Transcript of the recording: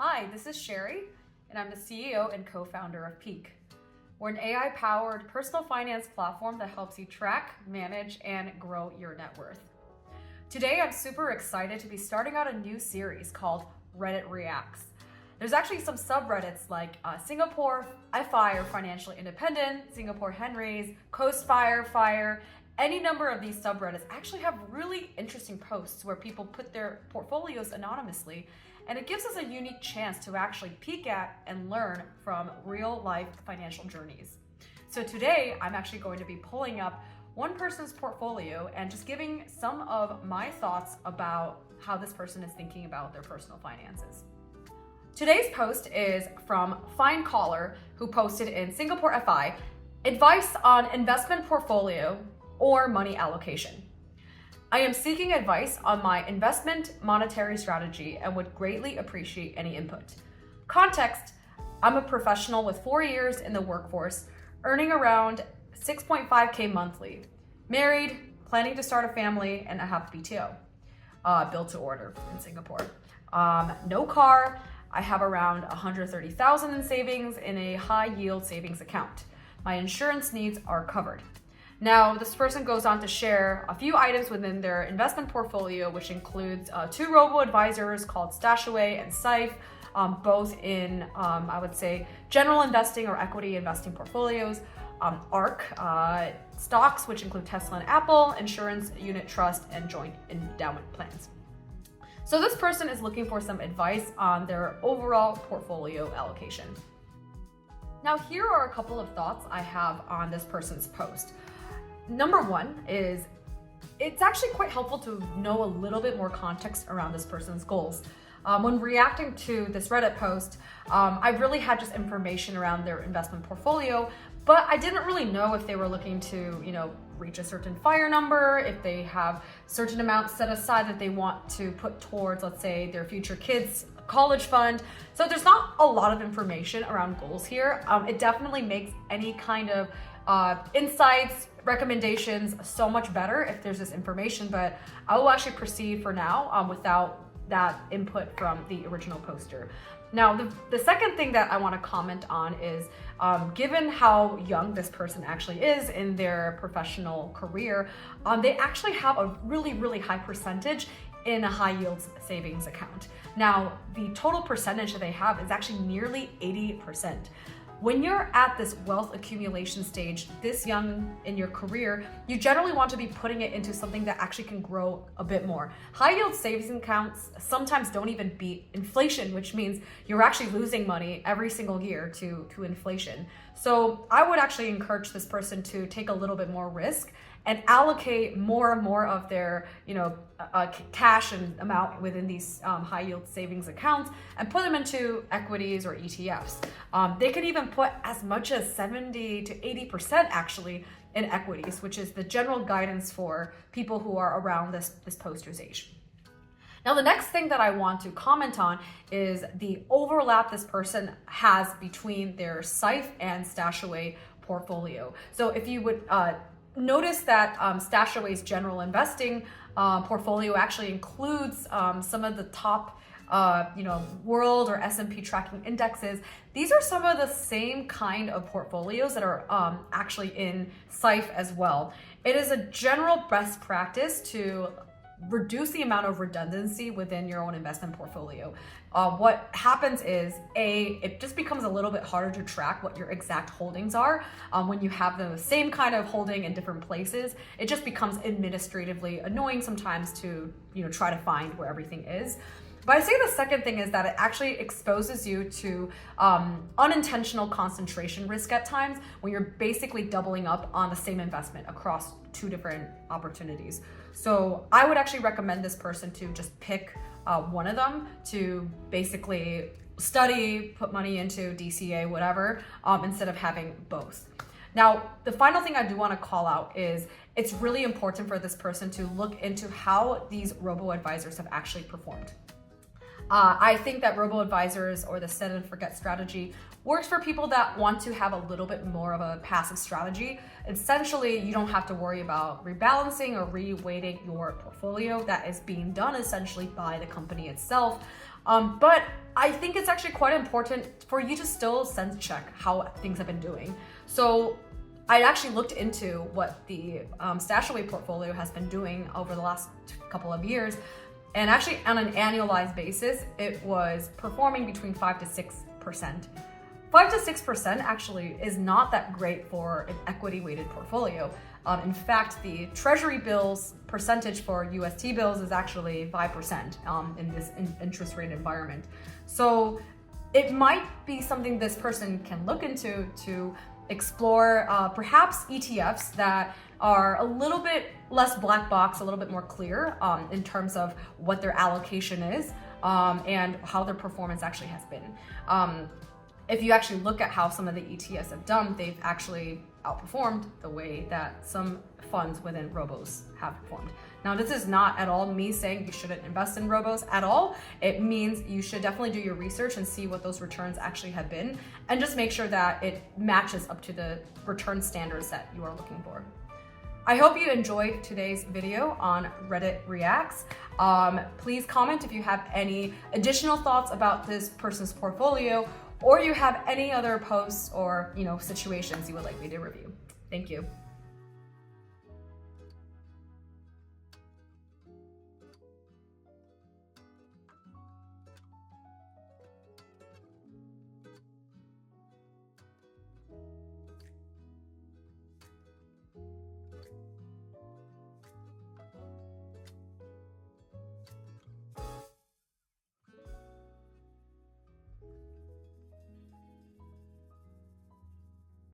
Hi, this is Sherry, and I'm the CEO and co-founder of Peek. We're an AI-powered personal finance platform that helps you track, manage, and grow your net worth. Today, I'm super excited to be starting out a new series called Reddit Reacts. There's actually some subreddits like Singapore FI or Financially Independent, Singapore Henry's, Coast Fire. Any number of these subreddits actually have really interesting posts where people put their portfolios anonymously, and it gives us a unique chance to actually peek at and learn from real life financial journeys. So today, I'm actually going to be pulling up one person's portfolio and just giving some of my thoughts about how this person is thinking about their personal finances. Today's post is from Fine Caller, who posted in Singapore FI, advice on investment portfolio or money allocation. I am seeking advice on my investment monetary strategy and would greatly appreciate any input. Context: I'm a professional with 4 years in the workforce, earning around 6.5K monthly, married, planning to start a family, and I have BTO, built to order in Singapore. No car. I have around 130,000 in savings in a high yield savings account. My insurance needs are covered. Now, this person goes on to share a few items within their investment portfolio, which includes 2 robo-advisors called Stashaway and Syfe, both in, I would say, general investing or equity investing portfolios, ARC, stocks, which include Tesla and Apple, insurance, unit trust, and joint endowment plans. So this person is looking for some advice on their overall portfolio allocation. Now, here are a couple of thoughts I have on this person's post. Number one is, it's actually quite helpful to know a little bit more context around this person's goals. When reacting to this Reddit post, I really had just information around their investment portfolio, but I didn't really know if they were looking to, reach a certain FIRE number, if they have certain amounts set aside that they want to put towards, let's say, their future kids' college fund. So there's not a lot of information around goals here. It definitely makes any kind of insights, recommendations so much better if there's this information, but I will actually proceed for now without that input from the original poster. Now, the second thing that I want to comment on is, given how young this person actually is in their professional career, they actually have a really, really high percentage in a high yield savings account. Now, the total percentage that they have is actually nearly 80%. When you're at this wealth accumulation stage this young in your career, you generally want to be putting it into something that actually can grow a bit more. High yield savings accounts sometimes don't even beat inflation, which means you're actually losing money every single year to inflation. So I would actually encourage this person to take a little bit more risk and allocate more and more of their cash and amount within these high yield savings accounts and put them into equities or ETFs. They can even put as much as 70 to 80% actually in equities, which is the general guidance for people who are around this poster's age. Now, the next thing that I want to comment on is the overlap this person has between their Syfe and Stashaway portfolio. So if you would notice that Stashaway's general investing portfolio actually includes some of the top world or S&P tracking indexes. These are some of the same kind of portfolios that are actually in Syfe as well. It is a general best practice to reduce the amount of redundancy within your own investment portfolio. What happens is, it just becomes a little bit harder to track what your exact holdings are when you have the same kind of holding in different places. It just becomes administratively annoying sometimes to try to find where everything is. But I'd say the second thing is that it actually exposes you to unintentional concentration risk at times when you're basically doubling up on the same investment across 2 different opportunities. So I would actually recommend this person to just pick one of them to basically study, put money into DCA, whatever, instead of having both. Now, the final thing I do want to call out is it's really important for this person to look into how these robo-advisors have actually performed. I think that robo-advisors or the set and forget strategy works for people that want to have a little bit more of a passive strategy. Essentially, you don't have to worry about rebalancing or reweighting your portfolio. That is being done essentially by the company itself. But I think it's actually quite important for you to still sense check how things have been doing. So I actually looked into what the Stashaway portfolio has been doing over the last couple of years. And actually on an annualized basis, it was performing between 5 to 6%. 5 to 6% actually is not that great for an equity-weighted portfolio. In fact, the treasury bills percentage for UST bills is actually 5% in this interest rate environment. So it might be something this person can look into to explore perhaps ETFs that are a little bit less black box, a little bit more clear in terms of what their allocation is and how their performance actually has been. If you actually look at how some of the ETFs have done, they've actually outperformed the way that some funds within robos have performed. Now, this is not at all me saying you shouldn't invest in robos at all. It means you should definitely do your research and see what those returns actually have been, and just make sure that it matches up to the return standards that you are looking for. I hope you enjoyed today's video on Reddit Reacts. Please comment if you have any additional thoughts about this person's portfolio, or you have any other posts or situations you would like me to review. Thank you.